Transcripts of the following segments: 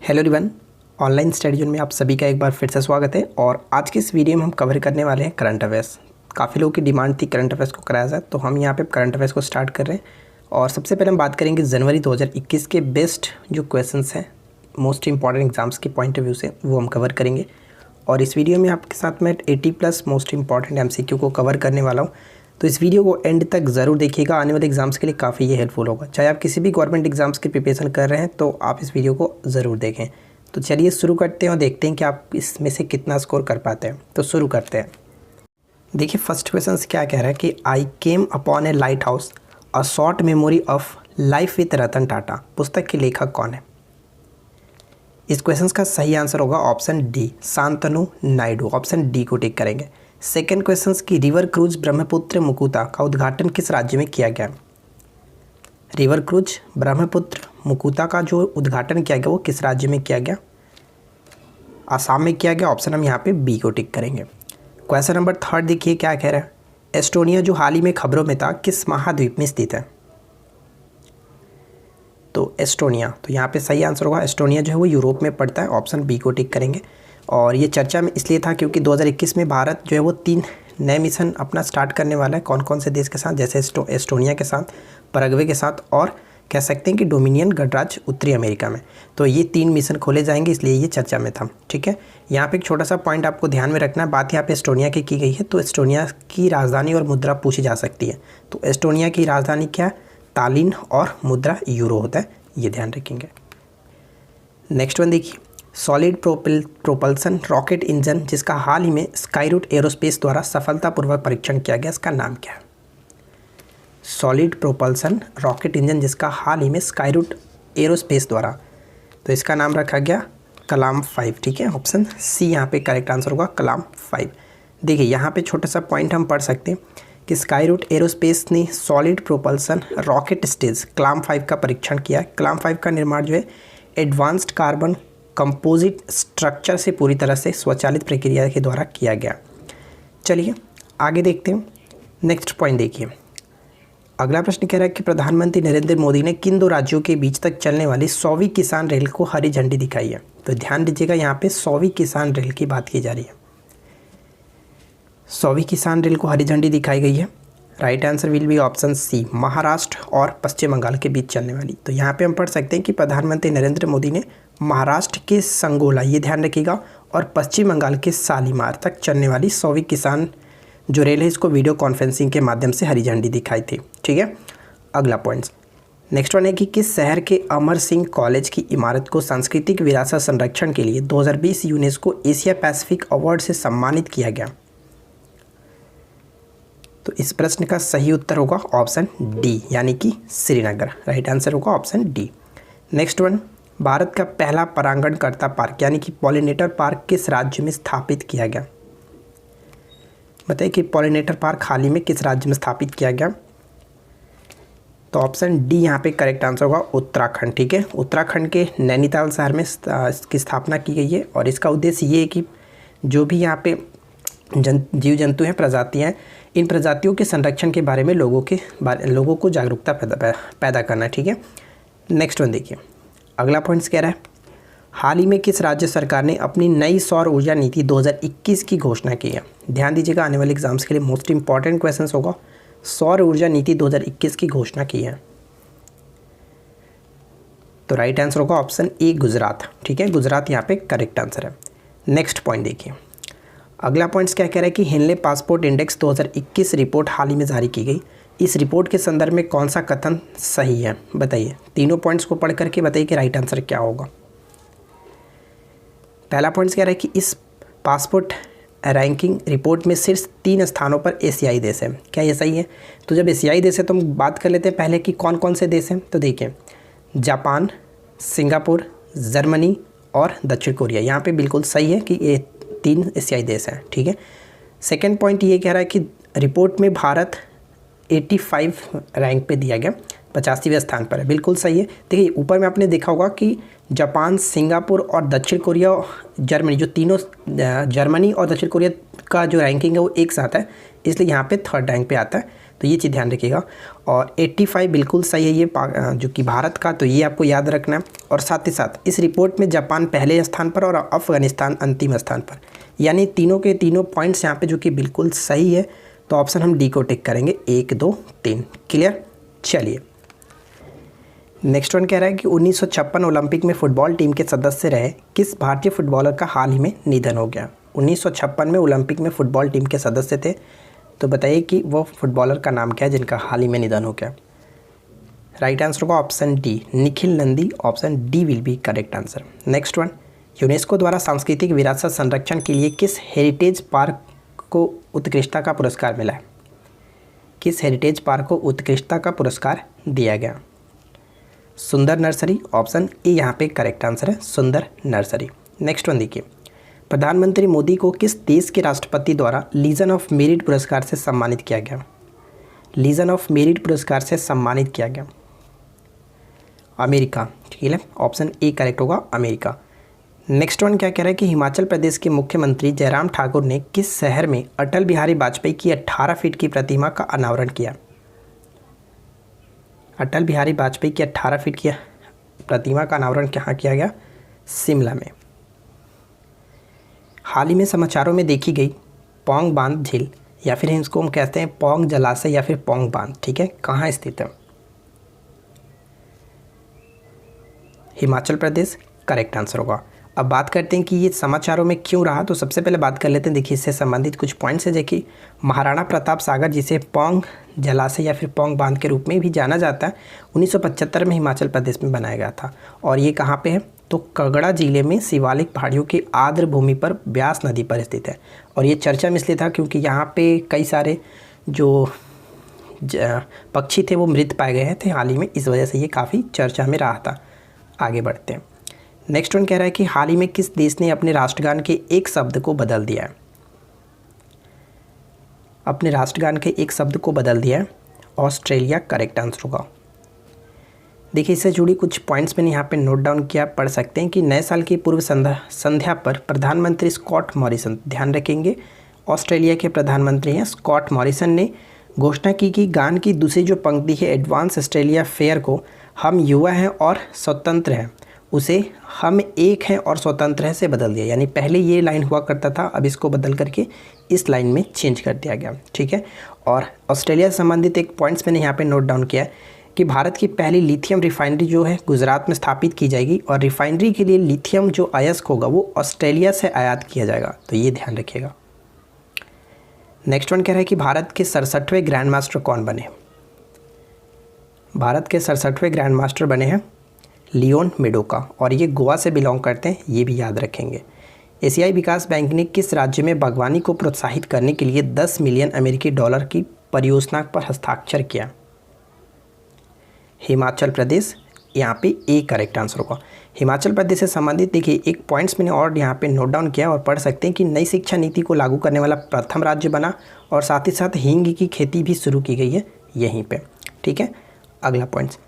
Hello everyone, online study zone में आप सभी का एक बार फिर से स्वागत है। और आज के इस वीडियो में हम कवर करने वाले हैं करंट अफेयर्स। काफ़ी लोगों की डिमांड थी करंट अफेयर्स को कराया जाए, तो हम यहाँ पे करंट अफेयर्स को स्टार्ट कर रहे हैं। और सबसे पहले हम बात करेंगे जनवरी 2021 के बेस्ट जो क्वेश्चंस हैं मोस्ट इंपॉर्टेंट एग्जाम्स के पॉइंट ऑफ व्यू से, वो हम कवर करेंगे। और इस वीडियो में आपके साथ मैं 80+ मोस्ट इंपॉर्टेंट MCQ को कवर करने वाला हूँ, तो इस वीडियो को एंड तक ज़रूर देखिएगा। आने वाले एग्जाम्स के लिए काफ़ी ये हेल्पफुल होगा। चाहे आप किसी भी गवर्नमेंट एग्जाम्स की प्रिपरेशन कर रहे हैं तो आप इस वीडियो को ज़रूर देखें। तो चलिए शुरू करते हैं और देखते हैं कि आप इसमें से कितना स्कोर कर पाते हैं। तो शुरू करते हैं। देखिए फर्स्ट क्वेश्चन क्या कह रहा है कि I came upon a light house a short memory of life with Ratan Tata. पुस्तक के लेखक कौन है? इस क्वेश्चन का सही आंसर होगा option D, Shantanu Naidu. Option D को टिक करेंगे। सेकेंड क्वेश्चन की रिवर क्रूज ब्रह्मपुत्र मुकुता का उद्घाटन किस राज्य में किया गया? रिवर क्रूज ब्रह्मपुत्र मुकुता का जो उद्घाटन किया गया वो किस राज्य में किया गया? आसाम में किया गया। ऑप्शन हम यहाँ पे बी को टिक करेंगे। क्वेश्चन नंबर थर्ड देखिए क्या कह रहा है। एस्टोनिया जो हाल ही में खबरों में था किस महाद्वीप में स्थित है? तो एस्टोनिया, तो यहाँ पे सही आंसर होगा एस्टोनिया जो है वो यूरोप में पड़ता है। ऑप्शन बी को टिक करेंगे। और ये चर्चा में इसलिए था क्योंकि 2021 में भारत जो है वो 3 नए मिशन अपना स्टार्ट करने वाला है। कौन कौन से देश के साथ? जैसे एस्टोनिया के साथ, पैराग्वे के साथ, और कह सकते हैं कि डोमिनियन गणराज्य उत्तरी अमेरिका में। तो ये 3 मिशन खोले जाएंगे, इसलिए ये चर्चा में था। ठीक है, यहाँ पे एक छोटा सा पॉइंट आपको ध्यान में रखना है। बात यहाँ पे एस्टोनिया की गई है, तो एस्टोनिया की राजधानी और मुद्रा पूछी जा सकती है। तो एस्टोनिया की राजधानी क्या है? तालिन, और मुद्रा यूरो होता है, ये ध्यान रखेंगे। नेक्स्ट वन देखिए, सॉलिड प्रोपल्सन रॉकेट इंजन जिसका हाल ही में स्काईरूट एरोस्पेस द्वारा सफलतापूर्वक परीक्षण किया गया, इसका नाम क्या है? सॉलिड प्रोपल्सन रॉकेट इंजन जिसका हाल ही में स्काईरूट एरोस्पेस द्वारा, तो इसका नाम रखा गया कलाम 5। ठीक है, ऑप्शन सी यहाँ पे करेक्ट आंसर होगा, कलाम 5। देखिए यहाँ पे छोटा सा पॉइंट हम पढ़ सकते हैं कि स्काईरूट एरोस्पेस ने सॉलिड प्रोपल्सन रॉकेट स्टेज कलाम 5 का परीक्षण किया। कलाम 5 का निर्माण जो है एडवांस्ड कार्बन कंपोजिट स्ट्रक्चर से पूरी तरह से स्वचालित प्रक्रिया के द्वारा किया गया। चलिए आगे देखते हैं। नेक्स्ट पॉइंट देखिए, अगला प्रश्न कह रहा है कि प्रधानमंत्री नरेंद्र मोदी ने किन 2 राज्यों के बीच तक चलने वाली 100वीं किसान रेल को हरी झंडी दिखाई है? तो ध्यान दीजिएगा, यहाँ पे 100वीं किसान रेल की बात की जा रही है। 100वीं किसान रेल को हरी झंडी दिखाई गई है। Right answer will be option C, Maharashtra और पश्चिम बंगाल के बीच चलने वाली। तो यहाँ पे हम पढ़ सकते हैं कि प्रधानमंत्री नरेंद्र मोदी ने महाराष्ट्र के संगोला, ये ध्यान रखिएगा, और पश्चिम बंगाल के शालीमार तक चलने वाली 100वीं किसान जो रेल है इसको वीडियो कॉन्फ्रेंसिंग के माध्यम से हरी झंडी दिखाई थी। ठीक है, अगला पॉइंट नेक्स्ट वन है कि किस शहर के अमर सिंह कॉलेज की इमारत को सांस्कृतिक विरासत संरक्षण के लिए 2020 यूनेस्को एशिया पैसिफिक अवार्ड से सम्मानित किया गया? तो इस प्रश्न का सही उत्तर होगा ऑप्शन डी, यानी कि श्रीनगर। राइट आंसर होगा option D. Next one, Bharat का पहला परागणकर्ता पार्क यानी कि पॉलिनेटर पार्क किस राज्य में स्थापित किया गया? बताइए कि पॉलिनेटर पार्क हाल ही में किस राज्य में स्थापित किया गया? तो ऑप्शन डी यहाँ पे करेक्ट आंसर होगा उत्तराखंड। ठीक है, उत्तराखंड के नैनीताल शहर में इसकी स्थापना की गई है। और इसका उद्देश्य ये है कि जो भी यहाँ पे जीव जंतु हैं, प्रजातियाँ हैं, इन प्रजातियों के संरक्षण के बारे में लोगों को जागरूकता पैदा करना है। ठीक है, नेक्स्ट वन देखिए, अगला पॉइंट्स कह रहा है हाल ही में किस राज्य सरकार ने अपनी नई सौर ऊर्जा नीति 2021 की घोषणा की है? ध्यान दीजिएगा, आने वाले एग्जाम्स के लिए मोस्ट इंपॉर्टेंट क्वेश्चन होगा। सौर ऊर्जा नीति 2021 की घोषणा की है, तो राइट आंसर होगा ऑप्शन ए, गुजरात। ठीक है, गुजरात यहाँ पे करेक्ट आंसर है। नेक्स्ट पॉइंट देखिए, अगला पॉइंट्स क्या कह रहा है कि हेनले पासपोर्ट इंडेक्स 2021 रिपोर्ट हाल ही में जारी की गई। इस रिपोर्ट के संदर्भ में कौन सा कथन सही है? बताइए, तीनों पॉइंट्स को पढ़ करके बताइए कि राइट आंसर क्या होगा। पहला पॉइंट कह रहा है कि इस पासपोर्ट रैंकिंग रिपोर्ट में सिर्फ 3 स्थानों पर एशियाई देश है। क्या ये सही है? तो जब एशियाई देश है तो हम बात कर लेते हैं पहले कि कौन कौन से देश हैं। तो देखिए, जापान, सिंगापुर, जर्मनी और दक्षिण कोरिया। यहाँ पे बिल्कुल सही है कि ये 3 एशियाई देश हैं। ठीक है, सेकेंड पॉइंट ये कह रहा है कि रिपोर्ट में भारत 85 रैंक पे दिया गया, 85वें स्थान पर है। बिल्कुल सही है। देखिए ऊपर में आपने देखा होगा कि जापान, सिंगापुर और दक्षिण कोरिया, जर्मनी, जो तीनों जर्मनी और दक्षिण कोरिया का जो रैंकिंग है वो एक साथ है, इसलिए यहाँ पे 3rd रैंक पे आता है। तो ये चीज़ ध्यान रखिएगा। और 85 बिल्कुल सही है ये जो कि भारत का, तो ये आपको याद रखना है। और साथ ही साथ इस रिपोर्ट में जापान पहले स्थान पर और अफगानिस्तान अंतिम स्थान पर, यानी तीनों के तीनों पॉइंट्स यहाँ पे जो कि बिल्कुल सही है। तो ऑप्शन हम डी को टिक करेंगे, 1 2 3। क्लियर। चलिए नेक्स्ट वन कह रहा है कि 1956 ओलंपिक में फुटबॉल टीम के सदस्य रहे किस भारतीय फुटबॉलर का हाल ही में निधन हो गया। 1956 में ओलंपिक में फुटबॉल टीम के सदस्य थे, तो बताइए कि वो फुटबॉलर का नाम क्या है जिनका हाल ही में निधन हो गया। राइट आंसर होगा option D, Nikhil Nandi. Option D will be correct answer. Next one, UNESCO द्वारा सांस्कृतिक विरासत संरक्षण के लिए किस हेरिटेज पार्क को उत्कृष्टता का पुरस्कार मिला है। किस हेरिटेज पार्क को उत्कृष्टता का पुरस्कार दिया गया। सुंदर नर्सरी। ऑप्शन ए यहाँ पे करेक्ट आंसर है, सुंदर नर्सरी। नेक्स्ट वन देखिए, प्रधानमंत्री मोदी को किस देश के राष्ट्रपति द्वारा लीजन ऑफ मेरिट पुरस्कार से सम्मानित किया गया। लीजन ऑफ मेरिट पुरस्कार से सम्मानित किया गया। अमेरिका। ठीक है, ऑप्शन ए करेक्ट होगा, अमेरिका। नेक्स्ट वन क्या कह रहा है कि हिमाचल प्रदेश के मुख्यमंत्री जयराम ठाकुर ने किस शहर में अटल बिहारी वाजपेयी की 18 फीट की प्रतिमा का अनावरण किया। अटल बिहारी वाजपेयी की 18 फीट की प्रतिमा का अनावरण कहाँ किया गया। शिमला में। हाल ही में समाचारों में देखी गई पौंग बांध झील, या फिर इसको हम कहते हैं पौंग जलाशय या फिर पौंग बांध, ठीक है, कहाँ स्थित है। हिमाचल प्रदेश करेक्ट आंसर होगा। अब बात करते हैं कि ये समाचारों में क्यों रहा, तो सबसे पहले बात कर लेते हैं। देखिए इससे संबंधित कुछ पॉइंट्स है। देखिए महाराणा प्रताप सागर, जिसे पौंग जलाशय या फिर पौंग बांध के रूप में भी जाना जाता है, 1975 में हिमाचल प्रदेश में बनाया गया था। और ये कहाँ पे है, तो कांगड़ा जिले में शिवालिक पहाड़ियों की आर्द्र भूमि पर ब्यास नदी पर स्थित है। और ये चर्चा में इसलिए था क्योंकि यहाँ पे कई सारे जो पक्षी थे वो मृत पाए गए थे हाल ही में, इस वजह से ये काफ़ी चर्चा में रहा था। आगे बढ़ते हैं। नेक्स्ट वन कह रहा है कि हाल ही में किस देश ने अपने राष्ट्रगान के एक शब्द को बदल दिया है। अपने राष्ट्रगान के एक शब्द को बदल दिया है। ऑस्ट्रेलिया करेक्ट आंसर होगा। देखिए इससे जुड़ी कुछ पॉइंट्स मैंने यहाँ पे नोट डाउन किया, पढ़ सकते हैं कि नए साल की पूर्व संध्या पर प्रधानमंत्री स्कॉट मॉरिसन, ध्यान रखेंगे ऑस्ट्रेलिया के प्रधानमंत्री हैं स्कॉट मॉरिसन, ने घोषणा की कि गान की दूसरी जो पंक्ति है एडवांस ऑस्ट्रेलिया फेयर को हम युवा हैं और स्वतंत्र हैं, उसे हम एक हैं और स्वतंत्र हैं से बदल दिया। यानी पहले ये लाइन हुआ करता था, अब इसको बदल करके इस लाइन में चेंज कर दिया गया। ठीक है। और ऑस्ट्रेलिया से संबंधित एक पॉइंट्स मैंने यहाँ पे नोट डाउन किया है कि भारत की पहली लिथियम रिफाइनरी जो है गुजरात में स्थापित की जाएगी, और रिफाइनरी के लिए लिथियम जो अयस्क होगा वो ऑस्ट्रेलिया से आयात किया जाएगा, तो ये ध्यान रखिएगा। नेक्स्ट वन कह रहा है कि भारत के 67वें ग्रैंड मास्टर कौन बने। भारत के 67वें ग्रैंड मास्टर बने हैं लियोन मेडोका, और ये गोवा से बिलोंग करते हैं, ये भी याद रखेंगे। एशियाई विकास बैंक ने किस राज्य में बागवानी को प्रोत्साहित करने के लिए 10 मिलियन अमेरिकी डॉलर की परियोजना पर हस्ताक्षर किया। हिमाचल प्रदेश, यहाँ पे ए करेक्ट आंसर होगा। हिमाचल प्रदेश से संबंधित देखिए एक पॉइंट्स मैंने और यहाँ पे नोट डाउन किया और पढ़ सकते हैं कि नई शिक्षा नीति को लागू करने वाला प्रथम राज्य बना, और साथ ही साथ हींग की खेती भी शुरू की गई है यहीं पे। ठीक है, अगला पॉइंट्स।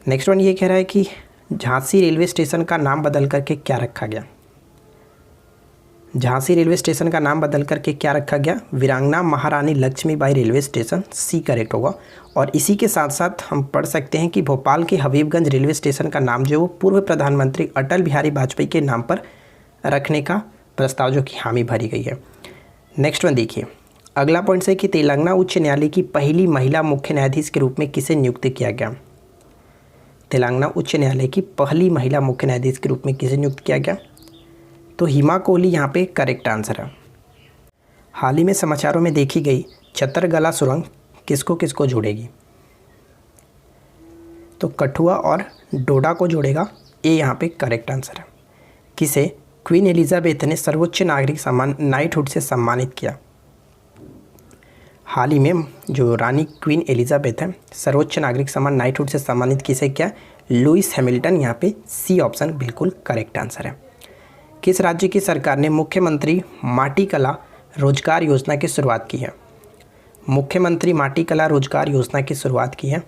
नेक्स्ट वन ये कह रहा है कि झांसी रेलवे स्टेशन का नाम बदल करके क्या रखा गया। झांसी रेलवे स्टेशन का नाम बदल करके क्या रखा गया, वीरांगना Maharani Laxmibai railway station, C correct होगा। और इसी के साथ साथ हम पढ़ सकते हैं कि भोपाल के हबीबगंज रेलवे स्टेशन का नाम जो वो पूर्व प्रधानमंत्री अटल बिहारी वाजपेयी के नाम पर रखने का प्रस्ताव जो कि हामी भरी गई है। नेक्स्ट वन देखिए, अगला पॉइंट है कि तेलंगाना उच्च न्यायालय की पहली महिला मुख्य न्यायाधीश के रूप में किसे नियुक्त किया गया। तेलंगाना उच्च न्यायालय की पहली महिला मुख्य न्यायाधीश के रूप में किसे नियुक्त किया गया, तो हिमा कोहली यहाँ पे करेक्ट आंसर है। हाल ही में समाचारों में देखी गई छतरगला सुरंग किसको किसको जोड़ेगी, तो कठुआ और डोडा को जोड़ेगा, ये यहाँ पे करेक्ट आंसर है। किसे क्वीन एलिजाबेथ ने सर्वोच्च नागरिक सम्मान नाइटहुड से सम्मानित किया। हाल ही में जो रानी क्वीन एलिजाबेथ है सर्वोच्च नागरिक सम्मान नाइटहुड से सम्मानित किसे किया, लुइस हैमिल्टन, यहाँ पे सी ऑप्शन बिल्कुल करेक्ट आंसर है। किस राज्य की सरकार ने मुख्यमंत्री माटी कला रोजगार योजना की शुरुआत की है। मुख्यमंत्री माटी कला रोजगार योजना की शुरुआत की है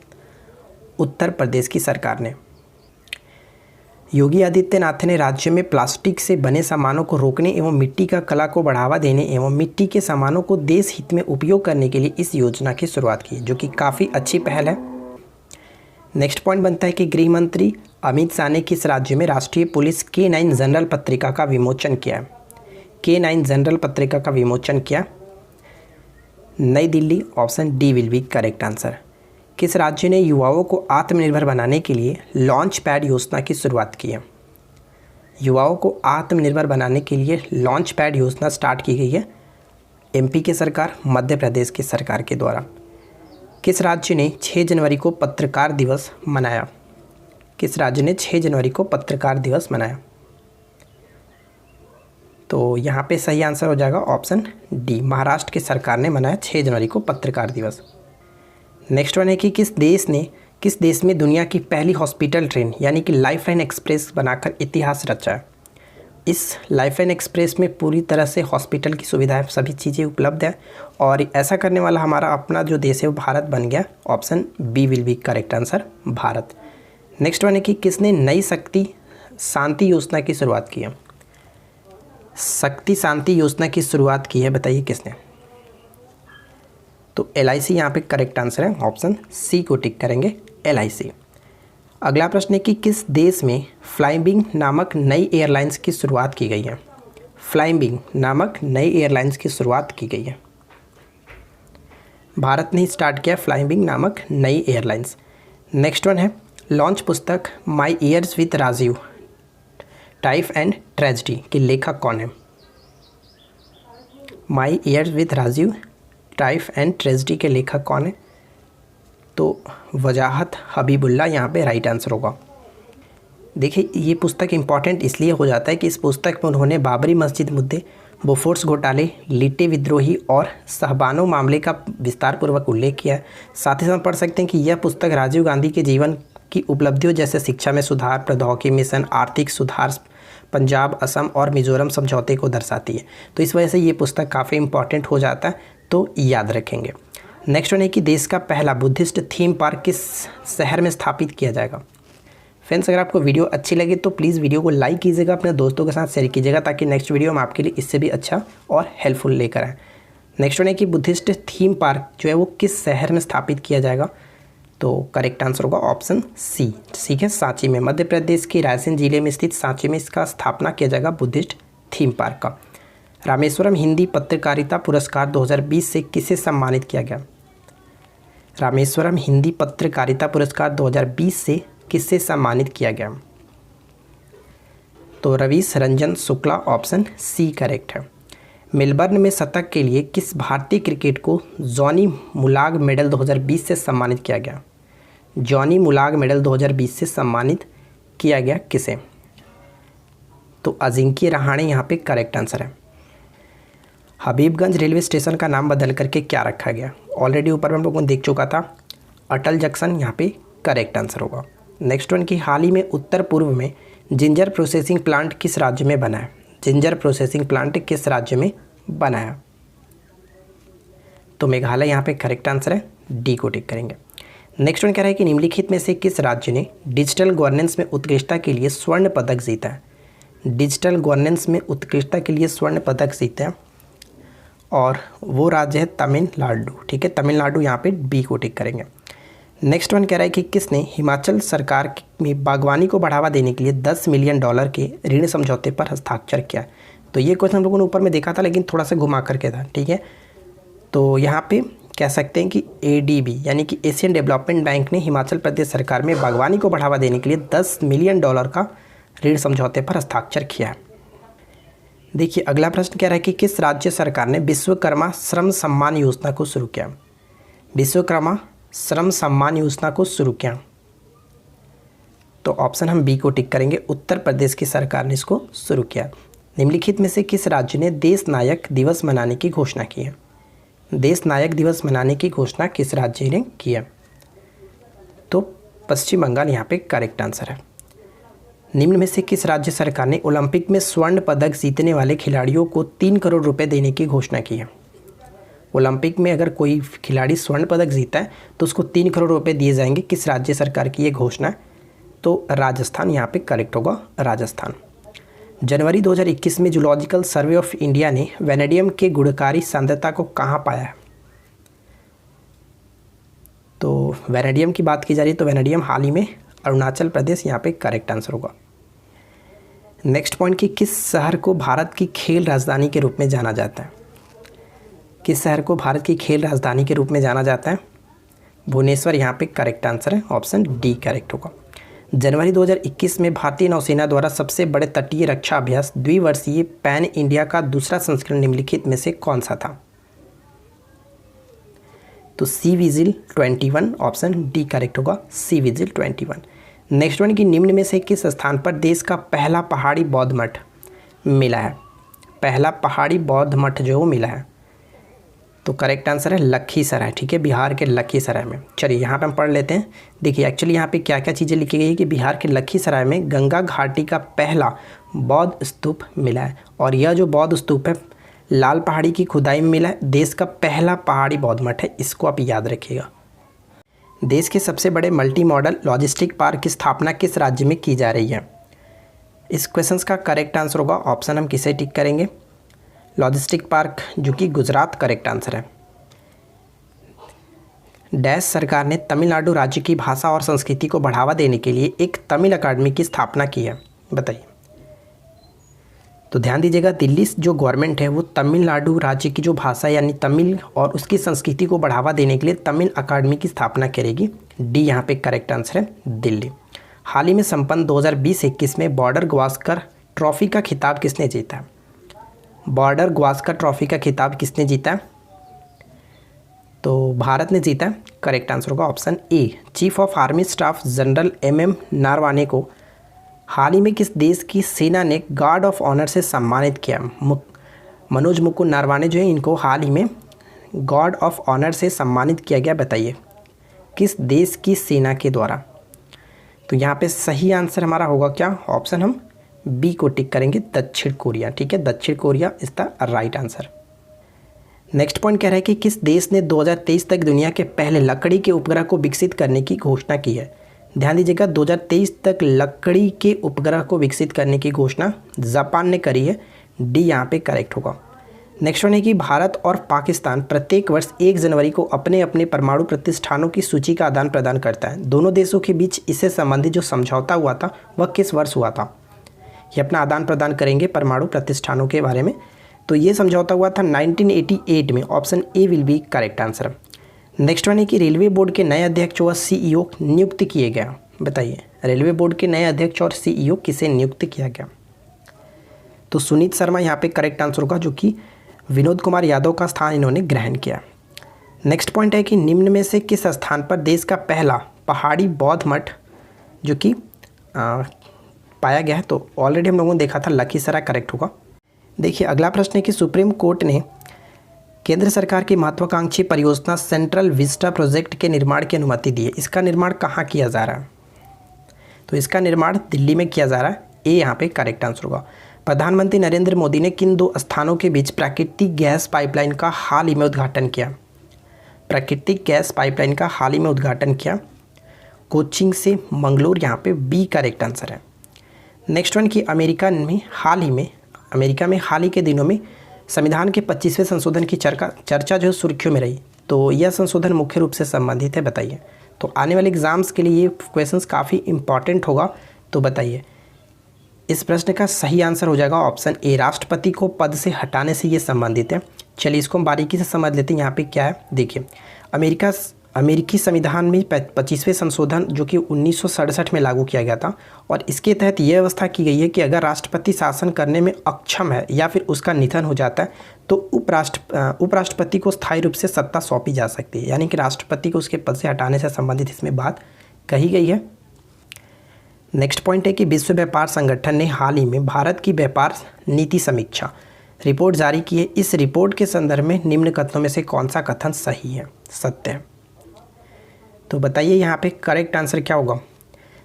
उत्तर प्रदेश की सरकार ने। योगी आदित्यनाथ ने राज्य में प्लास्टिक से बने सामानों को रोकने एवं मिट्टी का कला को बढ़ावा देने एवं मिट्टी के सामानों को देश हित में उपयोग करने के लिए इस योजना की शुरुआत की, जो कि काफ़ी अच्छी पहल है। नेक्स्ट पॉइंट बनता है कि गृह मंत्री अमित शाह ने किस राज्य में राष्ट्रीय पुलिस K9 जनरल पत्रिका का विमोचन किया? K9 जनरल पत्रिका का विमोचन किया नई Delhi. Option D will be correct answer. किस राज्य ने युवाओं को आत्मनिर्भर बनाने के लिए लॉन्च पैड योजना की शुरुआत की है? युवाओं को आत्मनिर्भर बनाने के लिए लॉन्च पैड योजना स्टार्ट की गई है MP की सरकार, मध्य प्रदेश की सरकार के द्वारा। किस राज्य ने 6 जनवरी को पत्रकार दिवस मनाया? किस राज्य ने 6 जनवरी को पत्रकार दिवस मनाया? तो यहाँ पे सही आंसर हो जाएगा ऑप्शन डी, महाराष्ट्र की सरकार ने मनाया 6 जनवरी को पत्रकार दिवस। नेक्स्ट वन है कि किस देश में दुनिया की पहली हॉस्पिटल ट्रेन यानी कि लाइफलाइन एक्सप्रेस बनाकर इतिहास रचा है? इस लाइफलाइन एक्सप्रेस में पूरी तरह से हॉस्पिटल की सुविधा है, सभी चीज़ें उपलब्ध है और ऐसा करने वाला हमारा अपना जो देश है वो भारत बन गया। Option B will be correct answer, Bharat. Next one है कि किसने नई शक्ति शांति योजना की शुरुआत की है? शक्ति शांति योजना की शुरुआत की है, बताइए किसने? तो LIC यहाँ पे करेक्ट आंसर है, ऑप्शन सी को टिक करेंगे, LIC। अगला प्रश्न है कि किस देश में फ्लाइंग नामक नई एयरलाइंस की शुरुआत की गई है? फ्लाइंग नामक नई एयरलाइंस की शुरुआत की गई है। भारत ने स्टार्ट किया फ्लाइंग नामक नई एयरलाइंस। नेक्स्ट वन है लॉन्च पुस्तक my years with Rajiv triumph and tragedy के लेखक कौन है? My years with Rajiv triumph and tragedy के लेखक कौन है? तो वजाहत हबीबुल्ला यहाँ पे राइट आंसर होगा। देखिए ये पुस्तक इंपॉर्टेंट इसलिए हो जाता है कि इस पुस्तक में उन्होंने बाबरी मस्जिद मुद्दे, बोफोर्स घोटाले, लिट्टे विद्रोही और सहबानो मामले का विस्तार पूर्वक उल्लेख किया है। साथ ही साथ पढ़ सकते हैं कि यह पुस्तक राजीव गांधी के जीवन की उपलब्धियों जैसे शिक्षा में सुधार, प्रौद्योगिकी मिशन, आर्थिक सुधार, पंजाब, असम और मिजोरम समझौते को दर्शाती है। तो इस वजह से ये पुस्तक काफ़ी इंपॉर्टेंट हो जाता है, तो याद रखेंगे। नेक्स्ट वन है कि देश का पहला बुद्धिस्ट थीम पार्क किस शहर में स्थापित किया जाएगा? फ्रेंड्स अगर आपको वीडियो अच्छी लगे तो प्लीज़ वीडियो को लाइक कीजिएगा, अपने दोस्तों के साथ शेयर कीजिएगा ताकि नेक्स्ट वीडियो हम आपके लिए इससे भी अच्छा और हेल्पफुल लेकर आएँ। नेक्स्ट वन है कि बुद्धिस्ट थीम पार्क जो है वो किस शहर में स्थापित किया जाएगा? तो करेक्ट आंसर होगा ऑप्शन सी, ठीक है, सांची में। मध्य प्रदेश के रायसेन जिले में स्थित सांची में इसका स्थापना किया जाएगा बुद्धिस्ट थीम पार्क का। रामेश्वरम हिंदी पत्रकारिता पुरस्कार 2020 से किसे सम्मानित किया गया? रामेश्वरम हिंदी पत्रकारिता पुरस्कार 2020 से किससे सम्मानित किया गया? तो Ravish Ranjan Shukla, option C correct है। मेलबर्न में शतक के लिए किस भारतीय क्रिकेट को जॉनी मुलाग मेडल 2020 से सम्मानित किया गया? जॉनी मुलाग मेडल 2020 से सम्मानित किया गया किसे? तो अजिंक्य रहाणे यहाँ पे करेक्ट आंसर है। हबीबगंज रेलवे स्टेशन का नाम बदल करके क्या रखा गया? ऑलरेडी ऊपर में हम लोगों ने देख चुका था, अटल जंक्शन यहाँ पे करेक्ट आंसर होगा। नेक्स्ट वन की हाल ही में उत्तर पूर्व में जिंजर प्रोसेसिंग प्लांट किस राज्य में बना है? जिंजर प्रोसेसिंग प्लांट किस राज्य में बनाया? तो मेघालय यहाँ पे करेक्ट आंसर है, डी को टिक करेंगे। नेक्स्ट वन कह रहा है कि निम्नलिखित में से किस राज्य ने डिजिटल गवर्नेंस में उत्कृष्टता के लिए स्वर्ण पदक जीता है? डिजिटल गवर्नेंस में उत्कृष्टता के लिए स्वर्ण पदक जीता है और वो राज्य है तमिलनाडु, ठीक है, तमिलनाडु, यहाँ पे बी को टिक करेंगे। नेक्स्ट वन कह रहा है कि किसने हिमाचल सरकार में बागवानी को बढ़ावा देने के लिए $10 मिलियन के ऋण समझौते पर हस्ताक्षर किया? तो ये क्वेश्चन हम लोगों ने ऊपर में देखा था लेकिन थोड़ा सा घुमा करके था, ठीक है। तो यहाँ पे कह सकते हैं कि ADB यानी कि एशियन डेवलपमेंट बैंक ने हिमाचल प्रदेश सरकार में बागवानी को बढ़ावा देने के लिए $10 मिलियन का ऋण समझौते पर हस्ताक्षर किया है। देखिए अगला प्रश्न कह रहा है कि किस राज्य सरकार ने विश्वकर्मा श्रम सम्मान योजना को शुरू किया? विश्वकर्मा श्रम सम्मान योजना को शुरू किया, तो ऑप्शन हम बी को टिक करेंगे, उत्तर प्रदेश की सरकार ने इसको शुरू किया। निम्नलिखित में से किस राज्य ने देश नायक दिवस मनाने की घोषणा की है? देश नायक दिवस मनाने की घोषणा किस राज्य ने की है? तो पश्चिम बंगाल यहाँ पे करेक्ट आंसर है। निम्न में से किस राज्य सरकार ने ओलंपिक में स्वर्ण पदक जीतने वाले खिलाड़ियों को 3 करोड़ रुपए देने की घोषणा की है? ओलंपिक में अगर कोई खिलाड़ी स्वर्ण पदक जीता है तो उसको 3 करोड़ रुपए दिए जाएंगे, किस राज्य सरकार की ये घोषणा है? तो राजस्थान यहाँ पे करेक्ट होगा, राजस्थान। जनवरी 2021 में जूलॉजिकल सर्वे ऑफ इंडिया ने वेनेडियम के गुणकारी सांद्रता को कहाँ पाया है? तो वेनेडियम की बात की जा रही है तो वेनेडियम हाल ही में अरुणाचल प्रदेश यहाँ पे करेक्ट आंसर होगा। नेक्स्ट पॉइंट कि किस शहर को भारत की खेल राजधानी के रूप में जाना जाता है? किस शहर को भारत की खेल राजधानी के रूप में जाना जाता है? भुवनेश्वर यहाँ पे करेक्ट आंसर है, ऑप्शन डी करेक्ट होगा। जनवरी 2021 में भारतीय नौसेना द्वारा सबसे बड़े तटीय रक्षा अभ्यास द्विवर्षीय पैन इंडिया का दूसरा संस्करण निम्नलिखित में से कौन सा था? तो C vigil 21, option D correct होगा, सी विजिल 21। नेक्स्ट वन कि निम्न में से किस स्थान पर देश का पहला पहाड़ी बौद्ध मठ मिला है? पहला पहाड़ी बौद्ध मठ जो मिला है, तो करेक्ट आंसर है लखीसराय, ठीक है, बिहार के लखीसराय में। चलिए यहाँ पे हम पढ़ लेते हैं। देखिए एक्चुअली यहाँ पे क्या क्या चीज़ें लिखी गई है कि बिहार के लखीसराय में गंगा घाटी का पहला बौद्ध स्तूप मिला है, और यह जो बौद्ध स्तूप है लाल पहाड़ी की खुदाई में मिला है। देश का पहला पहाड़ी बौद्ध मठ है, इसको आप याद रखिएगा। देश के सबसे बड़े मल्टी मॉडल लॉजिस्टिक पार्क की स्थापना किस राज्य में की जा रही है? इस क्वेश्चन का करेक्ट आंसर होगा, ऑप्शन हम किसे टिक करेंगे? लॉजिस्टिक पार्क जो कि गुजरात करेक्ट आंसर है। डैश सरकार ने तमिलनाडु राज्य की भाषा और संस्कृति को बढ़ावा देने के लिए एक तमिल अकादमी की स्थापना की है, बताइए। तो ध्यान दीजिएगा, दिल्ली जो गवर्नमेंट है वो तमिलनाडु राज्य की जो भाषा यानी तमिल और उसकी संस्कृति को बढ़ावा देने के लिए तमिल अकादमी की स्थापना करेगी। डी यहाँ पे करेक्ट आंसर है, दिल्ली। हाल ही में संपन्न 2020-21 में बॉर्डर गावस्कर ट्रॉफी का खिताब किसने जीता है? बॉर्डर गावस्कर ट्रॉफी का खिताब किसने जीता है? तो भारत ने जीता है, करेक्ट आंसर होगा option A. Chief of army staff general M Naravane को हाल ही में किस देश की सेना ने गार्ड ऑफ ऑनर से सम्मानित किया? मनोज मुकुंद नारवाने जो है इनको हाल ही में गार्ड ऑफ ऑनर से सम्मानित किया गया, बताइए किस देश की सेना के द्वारा? तो यहाँ पे सही आंसर हमारा होगा क्या? ऑप्शन हम बी को टिक करेंगे, दक्षिण कोरिया, ठीक है, दक्षिण Korea is the right answer. Next point कह रहा है कि किस देश ने 2023 तक दुनिया के पहले लकड़ी के उपग्रह को विकसित करने की घोषणा की है? ध्यान दीजिएगा, 2023 तक लकड़ी के उपग्रह को विकसित करने की घोषणा जापान ने करी है। डी यहाँ पे करेक्ट होगा। नेक्स्ट वन है कि भारत और पाकिस्तान प्रत्येक वर्ष 1 जनवरी को अपने अपने परमाणु प्रतिष्ठानों की सूची का आदान प्रदान करता है। दोनों देशों के बीच इससे संबंधित जो समझौता हुआ था वह किस वर्ष हुआ था? ये अपना आदान प्रदान करेंगे परमाणु प्रतिष्ठानों के बारे में। तो ये समझौता हुआ था 1988 में, option A will be correct answer. Next one है कि रेलवे बोर्ड के नए अध्यक्ष व सीईओ नियुक्त किए गए, बताइए रेलवे बोर्ड के नए अध्यक्ष और सीईओ किसे नियुक्त किया गया? तो सुनीत शर्मा यहाँ पे करेक्ट आंसर होगा, जो कि विनोद कुमार यादव का स्थान इन्होंने ग्रहण किया। नेक्स्ट पॉइंट है कि निम्न में से किस स्थान पर देश का पहला पहाड़ी बौद्ध मठ जो कि पाया गया है? तो ऑलरेडी हम लोगों ने देखा था लखीसराय करेक्ट होगा। देखिए अगला प्रश्न है कि सुप्रीम कोर्ट ने केंद्र सरकार की महत्वाकांक्षी परियोजना सेंट्रल विस्टा प्रोजेक्ट के निर्माण की अनुमति दी है। इसका निर्माण कहाँ किया जा रहा है? तो इसका निर्माण दिल्ली में किया जा रहा है, ए यहाँ पे करेक्ट आंसर होगा। प्रधानमंत्री नरेंद्र मोदी ने किन 2 स्थानों के बीच प्राकृतिक गैस पाइपलाइन का हाल ही में उद्घाटन किया? प्राकृतिक गैस पाइपलाइन का हाल ही में उद्घाटन किया कोचिंग से मंगलोर, यहाँ पे बी करेक्ट आंसर है। नेक्स्ट वन कि अमेरिका में हाल ही के दिनों में संविधान के 25वें संशोधन की चर्चा जो है सुर्खियों में रही। तो यह संशोधन मुख्य रूप से संबंधित है, बताइए। तो आने वाले एग्जाम्स के लिए ये क्वेश्चंस काफ़ी इंपॉर्टेंट होगा, तो बताइए इस प्रश्न का सही आंसर हो जाएगा ऑप्शन ए, राष्ट्रपति को पद से हटाने से ये संबंधित है। चलिए इसको हम बारीकी से समझ लेते हैं। यहाँ पे क्या है देखिए, अमेरिकी संविधान में 25वें संशोधन जो कि 1967 में लागू किया गया था, और इसके तहत यह व्यवस्था की गई है कि अगर राष्ट्रपति शासन करने में अक्षम है या फिर उसका निधन हो जाता है तो उपराष्ट्रपति को स्थायी रूप से सत्ता सौंपी जा सकती है, यानी कि राष्ट्रपति को उसके पद से हटाने से संबंधित इसमें बात कही गई है। नेक्स्ट पॉइंट है कि विश्व व्यापार संगठन ने हाल ही में भारत की व्यापार नीति समीक्षा रिपोर्ट जारी की है। इस रिपोर्ट के संदर्भ में निम्न कथनों में से कौन सा कथन सही है, सत्य है? तो बताइए यहाँ पे करेक्ट आंसर क्या होगा?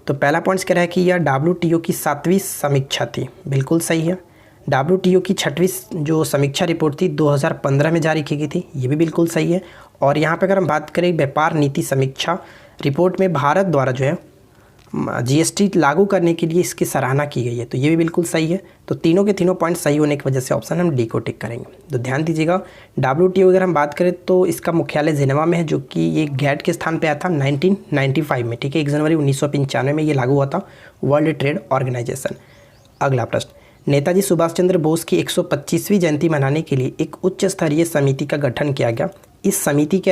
तो पहला पॉइंट कह रहा है कि यह WTO की 7वीं समीक्षा थी, बिल्कुल सही है। WTO की 6वीं जो समीक्षा रिपोर्ट थी 2015 में जारी की गई थी, ये भी बिल्कुल सही है। और यहाँ पे अगर हम बात करें व्यापार नीति समीक्षा रिपोर्ट में भारत द्वारा जो है जीएसटी लागू करने के लिए इसकी सराहना की गई है, तो ये भी बिल्कुल सही है। तो तीनों के तीनों पॉइंट सही होने की वजह से ऑप्शन हम डी को टिक करेंगे। तो ध्यान दीजिएगा, WTO अगर हम बात करें तो इसका मुख्यालय जिनेवा में है, जो कि ये गैट के स्थान पे आया था 1995 में, ठीक है। 1 जनवरी 1995 में ये लागू हुआ था, वर्ल्ड ट्रेड ऑर्गेनाइजेशन। अगला प्रश्न, नेताजी सुभाष चंद्र बोस की 125वीं जयंती मनाने के लिए एक उच्च स्तरीय समिति का गठन किया गया। इस समिति के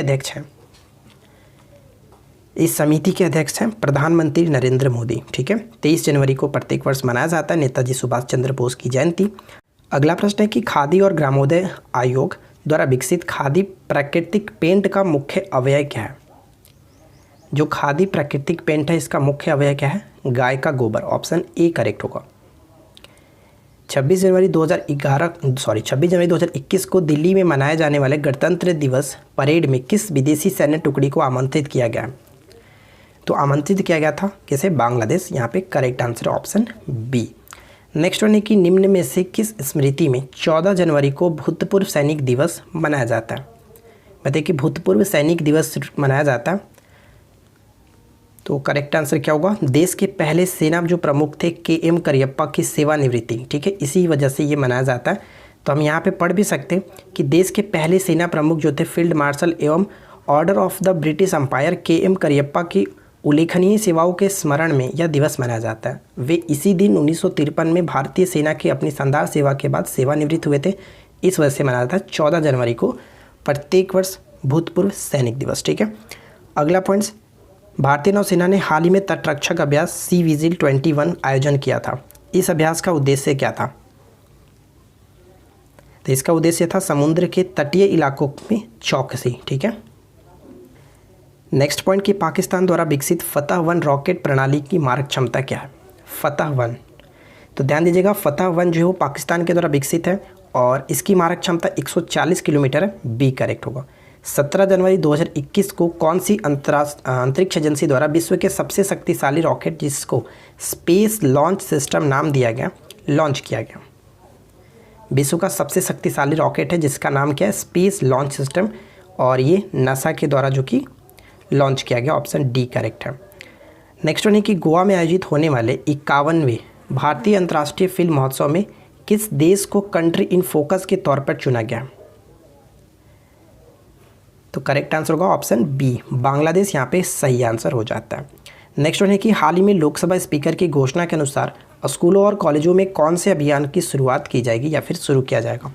अध्यक्ष हैं प्रधानमंत्री नरेंद्र मोदी, ठीक है। 23 जनवरी को प्रत्येक वर्ष मनाया जाता है नेताजी सुभाष चंद्र बोस की जयंती। अगला प्रश्न है कि खादी और ग्रामोदय आयोग द्वारा विकसित खादी प्राकृतिक पेंट का मुख्य अवयव क्या है। जो खादी प्राकृतिक पेंट है इसका मुख्य अवयव क्या है, गाय का गोबर। ऑप्शन ए करेक्ट होगा। 26 जनवरी 2021 को दिल्ली में मनाए जाने वाले गणतंत्र दिवस परेड में किस विदेशी सैन्य टुकड़ी को आमंत्रित किया गया। तो आमंत्रित किया गया था किसे, बांग्लादेश। यहाँ पे correct answer option B. Next one है कि निम्न में से किस स्मृति में 14 जनवरी को भूतपूर्व सैनिक दिवस मनाया जाता है। बताइए कि भूतपूर्व सैनिक दिवस मनाया जाता है, तो करेक्ट आंसर क्या होगा, देश के पहले सेना जो प्रमुख थे KM करियप्पा की सेवानिवृत्ति, ठीक है, इसी वजह से ये मनाया जाता है। तो हम यहाँ पे पढ़ भी सकते हैं कि देश के पहले सेना प्रमुख जो थे फील्ड मार्शल एवं order of the British Empire KM Cariappa की उल्लेखनीय सेवाओं के स्मरण में यह दिवस मनाया जाता है। वे इसी दिन 1953 में भारतीय सेना की अपनी शानदार सेवा के बाद सेवानिवृत्त हुए थे, इस वजह से मनाया जाता है 14 जनवरी को प्रत्येक वर्ष भूतपूर्व सैनिक दिवस, ठीक है। अगला पॉइंट्स, भारतीय नौसेना ने हाल ही में तटरक्षक अभ्यास सी विजिल 21 आयोजन किया था। इस अभ्यास का उद्देश्य क्या था। तो इसका उद्देश्य था समुद्र के तटीय इलाकों में चौकसी, ठीक है। नेक्स्ट पॉइंट कि पाकिस्तान द्वारा विकसित फतह-1 रॉकेट प्रणाली की मारक क्षमता क्या है। फतह-1, तो ध्यान दीजिएगा, फतह-1 जो है वो पाकिस्तान के द्वारा विकसित है और इसकी मारक क्षमता 140 किलोमीटर है, बी करेक्ट होगा। 17 जनवरी 2021 को कौन सी अंतरिक्ष एजेंसी द्वारा विश्व के सबसे शक्तिशाली रॉकेट, जिसको स्पेस लॉन्च सिस्टम नाम दिया गया, लॉन्च किया गया। विश्व का सबसे शक्तिशाली रॉकेट है जिसका नाम क्या है, स्पेस लॉन्च सिस्टम, और ये नासा के द्वारा जो कि लॉन्च किया गया। ऑप्शन डी करेक्ट है। नेक्स्ट वन है कि गोवा में आयोजित होने वाले 51वें भारतीय अंतर्राष्ट्रीय फिल्म महोत्सव में किस देश को कंट्री इन फोकस के तौर पर चुना गया। तो करेक्ट आंसर होगा ऑप्शन बी, बांग्लादेश यहाँ पे सही आंसर हो जाता है। नेक्स्ट वन है कि हाल ही में लोकसभा स्पीकर की घोषणा के अनुसार स्कूलों और कॉलेजों में कौन से अभियान की शुरुआत की जाएगी या फिर शुरू किया जाएगा।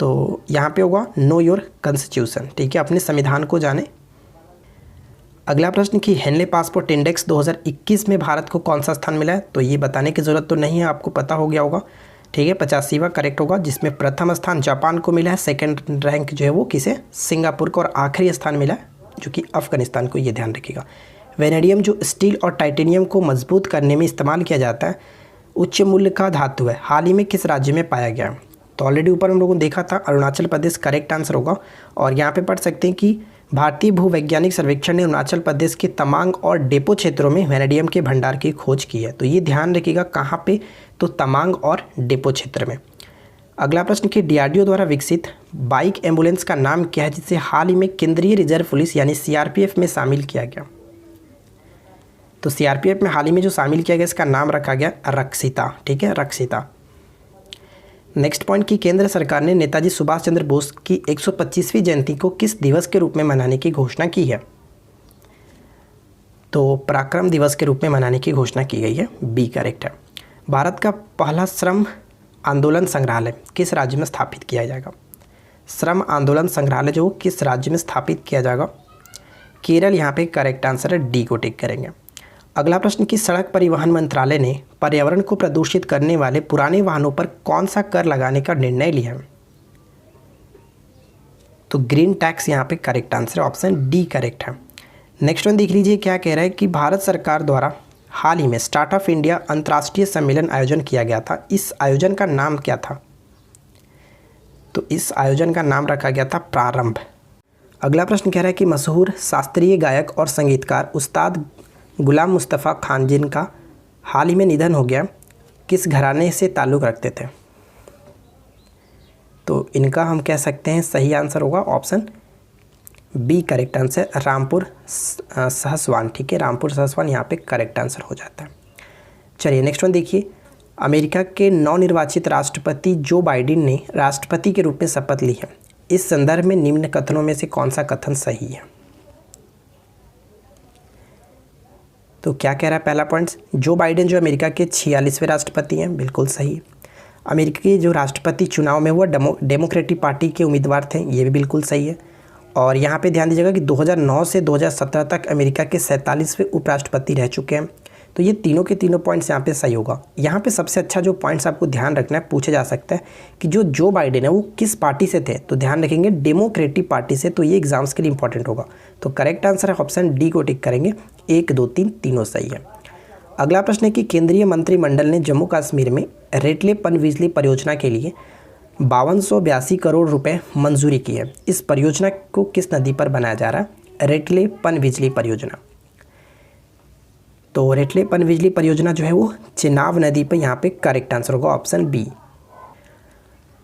तो यहाँ पे होगा नो योर कॉन्स्टिट्यूशन, ठीक है, अपने संविधान को जाने। अगला प्रश्न कि हेनले पासपोर्ट इंडेक्स 2021 में भारत को कौन सा स्थान मिला है। तो ये बताने की ज़रूरत तो नहीं है, आपको पता हो गया होगा, ठीक है। 85वां करेक्ट होगा, जिसमें प्रथम स्थान जापान को मिला है, सेकंड रैंक जो है वो किसे, सिंगापुर को, और आखिरी स्थान मिला है जो कि अफगानिस्तान को, ये ध्यान रखिएगा। वेनेडियम जो स्टील और टाइटेनियम को मजबूत करने में इस्तेमाल किया जाता है, उच्च मूल्य का धातु है, हाल ही में किस राज्य में पाया गया। तो ऑलरेडी ऊपर हम लोगों ने देखा था, अरुणाचल प्रदेश करेक्ट आंसर होगा। और यहाँ पे पढ़ सकते हैं कि भारतीय भूवैज्ञानिक सर्वेक्षण ने अरुणाचल प्रदेश के तमांग और डेपो क्षेत्रों में वेनेडियम के भंडार की खोज की है। तो ये ध्यान रखिएगा कहाँ पे, तो तमांग और डेपो क्षेत्र में। अगला प्रश्न कि DRDO द्वारा विकसित बाइक एम्बुलेंस का नाम क्या है, जिसे हाल ही में केंद्रीय रिजर्व पुलिस यानी CRPF में शामिल किया गया। तो CRPF में हाल ही में जो शामिल किया गया इसका नाम रखा गया रक्षिता, ठीक है, रक्षिता। नेक्स्ट पॉइंट कि केंद्र सरकार ने नेताजी सुभाष चंद्र बोस की 125वीं जयंती को किस दिवस के रूप में मनाने की घोषणा की है। तो पराक्रम दिवस के रूप में मनाने की घोषणा की गई है, बी करेक्ट है। भारत का पहला श्रम आंदोलन संग्रहालय किस राज्य में स्थापित किया जाएगा। श्रम आंदोलन संग्रहालय जो किस राज्य में स्थापित किया जाएगा, केरल, यहाँ पे करेक्ट आंसर है, डी को टिक करेंगे। अगला प्रश्न कि सड़क परिवहन मंत्रालय ने पर्यावरण को प्रदूषित करने वाले पुराने वाहनों पर कौन सा कर लगाने का निर्णय लिया है। तो ग्रीन टैक्स यहाँ पे करेक्ट आंसर है, ऑप्शन डी करेक्ट है। नेक्स्ट वन देख लीजिए क्या कह रहा है कि भारत सरकार द्वारा हाल ही में स्टार्टअप इंडिया अंतर्राष्ट्रीय सम्मेलन आयोजन किया गया था, इस आयोजन का नाम क्या था। तो इस आयोजन का नाम रखा गया था प्रारंभ। अगला प्रश्न कह रहा है कि मशहूर शास्त्रीय गायक और संगीतकार उस्ताद गुलाम मुस्तफ़ा खान जिनका हाल ही में निधन हो गया, किस घराने से ताल्लुक़ रखते थे। तो इनका हम कह सकते हैं सही आंसर होगा option B correct answer, Rampur Sahaswan. ठीक है, रामपुर सहसवान यहाँ पे करेक्ट आंसर हो जाता है। चलिए नेक्स्ट वन देखिए, अमेरिका के नवनिर्वाचित राष्ट्रपति जो बाइडेन ने राष्ट्रपति के रूप में शपथ ली है। इस संदर्भ में निम्न कथनों में से कौन सा कथन सही है? तो क्या कह रहा है पहला पॉइंट, जो बाइडेन जो अमेरिका के 46वें राष्ट्रपति हैं, बिल्कुल सही। अमेरिका के जो राष्ट्रपति चुनाव में वो डेमोक्रेटिक पार्टी के उम्मीदवार थे, ये भी बिल्कुल सही है। और यहाँ पे ध्यान दीजिएगा कि 2009 से 2017 तक अमेरिका के 47वें उपराष्ट्रपति रह चुके हैं। तो ये तीनों के तीनों पॉइंट्स यहाँ पे सही होगा। यहाँ पे सबसे अच्छा जो पॉइंट्स आपको ध्यान रखना है, पूछा जा सकता है कि जो बाइडेन है वो किस पार्टी से थे, तो ध्यान रखेंगे डेमोक्रेटिक पार्टी से। तो ये एग्जाम्स के लिए इंपॉर्टेंट होगा। तो करेक्ट आंसर है ऑप्शन डी को टिक करेंगे। 1, 2, 3 तीनों सही है। अगला प्रश्न है कि केंद्रीय मंत्रिमंडल ने जम्मू कश्मीर में रेटले पनबिजली परियोजना के लिए 5282 करोड़ रुपए मंजूरी की है। इस परियोजना को किस नदी पर बनाया जा रहा है? रेटले पनबिजली परियोजना। तो रेटले पनबिजली परियोजना जो है वो चेनाब नदी पर, यहाँ पे करेक्ट आंसर होगा ऑप्शन बी।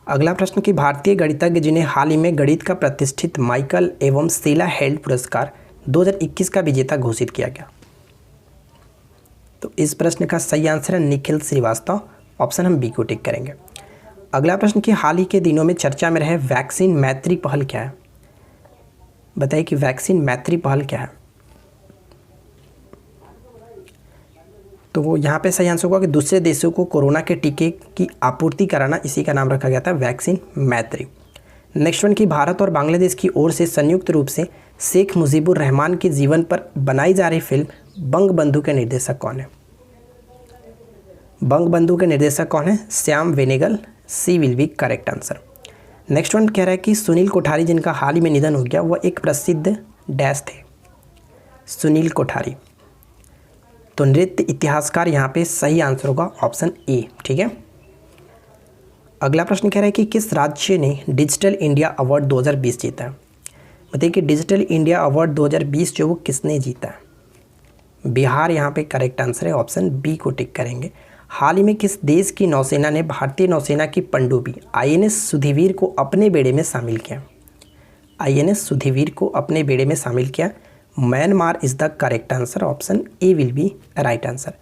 अगला प्रश्न कि भारतीय गणितज्ञ जिन्हें हाल ही में गणित का प्रतिष्ठित माइकल एवं शीला हेल्ड पुरस्कार 2021 का विजेता घोषित किया गया। तो इस प्रश्न का सही आंसर है निखिल श्रीवास्तव, ऑप्शन हम बी को टिक करेंगे। अगला प्रश्न कि हाल ही के दिनों में चर्चा में रहे वैक्सीन मैत्री पहल क्या है? बताइए कि वैक्सीन मैत्री पहल क्या है? तो यहाँ पे सही आंसर होगा कि दूसरे देशों को कोरोना के टीके की आपूर्ति कराना, इसी का नाम रखा गया था वैक्सीन मैत्री। नेक्स्ट वन कि भारत और बांग्लादेश की ओर से संयुक्त रूप से शेख मुजीबुर रहमान के जीवन पर बनाई जा रही फिल्म बंगबंधु के निर्देशक कौन है? बंगबंधु के निर्देशक कौन है? Shyam Benegal, C will be correct answer. Next one कह रहा है कि सुनील कोठारी जिनका हाल ही में निधन हो गया, वह एक प्रसिद्ध डैश थे। सुनील कोठारी। तो नृत्य इतिहासकार, यहाँ पे सही आंसर होगा ऑप्शन ए। ठीक है। अगला प्रश्न कह रहा है कि किस राज्य ने डिजिटल इंडिया अवार्ड 2020 जीता है? बताइए कि डिजिटल इंडिया अवार्ड 2020 जो वो किसने जीता है? बिहार यहाँ पे करेक्ट आंसर है, ऑप्शन बी को टिक करेंगे। हाल ही में किस देश की नौसेना ने भारतीय नौसेना की पनडुब्बी INS सुधीवीर को अपने बेड़े में शामिल किया? INS सुधीवीर को अपने बेड़े में शामिल किया। Myanmar is the correct answer, option A will be right answer.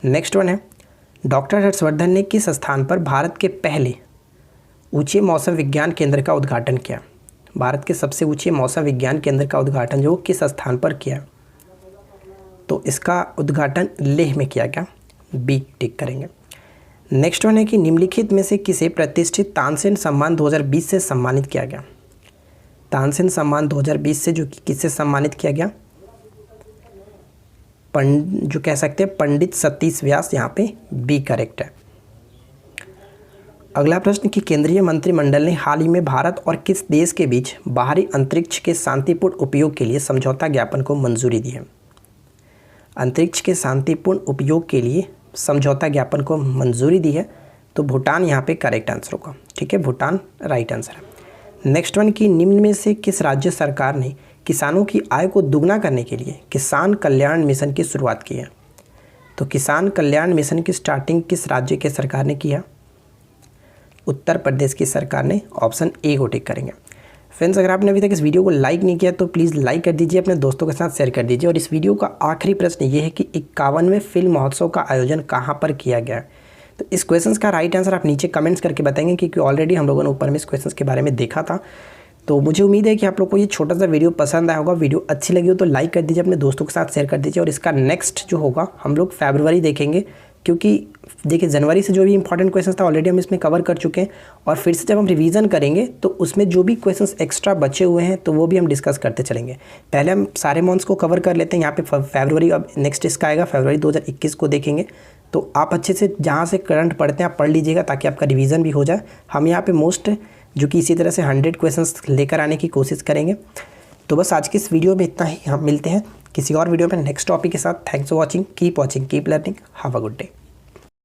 Next one है, डॉक्टर हर्षवर्धन ने किस स्थान पर भारत के पहले ऊंचे मौसम विज्ञान केंद्र का उद्घाटन किया? भारत के सबसे ऊंचे मौसम विज्ञान केंद्र का उद्घाटन जो किस स्थान पर किया? तो इसका उद्घाटन लेह में किया गया, बी टिक करेंगे। नेक्स्ट वन है कि निम्नलिखित में से किसे प्रतिष्ठित तानसेन सम्मान 2020 से सम्मानित किया गया? तानसेन सम्मान 2020 से जो किससे सम्मानित किया गया? जो कह सकते हैं पंडित सतीश व्यास, यहाँ पे बी करेक्ट है। अगला प्रश्न कि केंद्रीय मंत्रिमंडल ने हाल ही में भारत और किस देश के बीच बाहरी अंतरिक्ष के शांतिपूर्ण उपयोग के लिए समझौता ज्ञापन को मंजूरी दी है? अंतरिक्ष के शांतिपूर्ण उपयोग के लिए समझौता ज्ञापन को मंजूरी दी है, तो भूटान यहाँ पे करेक्ट आंसर होगा। ठीक है, भूटान राइट आंसर है। नेक्स्ट वन की निम्न में से किस राज्य सरकार ने किसानों की आय को दुगना करने के लिए किसान कल्याण मिशन की शुरुआत की है? तो किसान कल्याण मिशन की स्टार्टिंग किस राज्य के सरकार ने किया? उत्तर प्रदेश की सरकार ने, ऑप्शन ए को टिक करेंगे। फ्रेंड्स, अगर आपने अभी तक इस वीडियो को लाइक नहीं किया तो प्लीज़ लाइक कर दीजिए, अपने दोस्तों के साथ शेयर कर दीजिए। और इस वीडियो का आखिरी प्रश्न ये है कि 51वें फिल्म महोत्सव का आयोजन कहाँ पर किया गया? तो इस क्वेश्चन का राइट आंसर आप नीचे कमेंट्स करके बताएंगे, क्योंकि ऑलरेडी हम लोगों ने ऊपर में इस क्वेश्चन के बारे में देखा था। तो मुझे उम्मीद है कि आप लोग को ये छोटा सा वीडियो पसंद आया होगा। वीडियो अच्छी लगी हो तो लाइक कर दीजिए, अपने दोस्तों के साथ शेयर कर दीजिए। और इसका नेक्स्ट जो होगा हम लोग फरवरी देखेंगे, क्योंकि देखिए जनवरी से जो भी इंपॉर्टेंट क्वेश्चन था ऑलरेडी हम इसमें कवर कर चुके हैं। और फिर से जब हम रिवीजन करेंगे तो उसमें जो भी क्वेश्चंस एक्स्ट्रा बचे हुए हैं तो वो भी हम डिस्कस करते चलेंगे। पहले हम सारे मंथ्स को कवर कर लेते हैं। यहाँ पे फरवरी, अब नेक्स्ट इसका आएगा फरवरी 2021 को देखेंगे। तो आप अच्छे से जहाँ से करंट पढ़ते हैं आप पढ़ लीजिएगा, ताकि आपका रिवीजन भी हो जाए। हम यहाँ पे मोस्ट जो कि इसी तरह से 100 क्वेश्चंस लेकर आने की कोशिश करेंगे। तो बस आज की इस वीडियो में इतना ही। हम मिलते हैं किसी और वीडियो में नेक्स्ट टॉपिक के साथ। Thanks for watching, keep learning, have a good day.